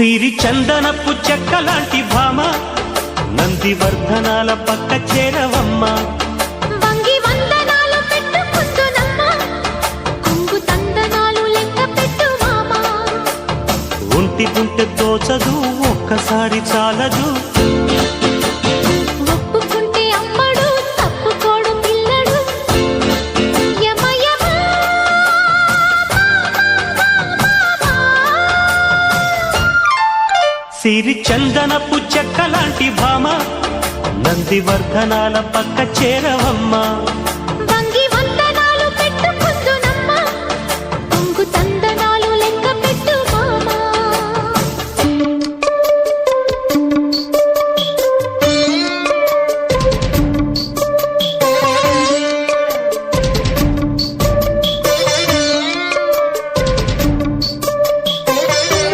సిరి చందనపు చెక్కలాంటి భామ నందివర్ధనాల పక్క చేరవమ్మ. వంగి వందనాలు పెట్టుకుందునమ్మ కొంగు తందనాలు లెక్క పెట్టు మామ. ఒంటి గుంటె తోచదు ఒక్కసారి చాలదు ఒప్పుకుంటే అమ్మడు తప్పుకోడు పిల్లడు యమ యమ సిరి చందనపు చెక్కలాంటి భామ నందివర్ధనాల పక్క చేరవమ్మ. వంగి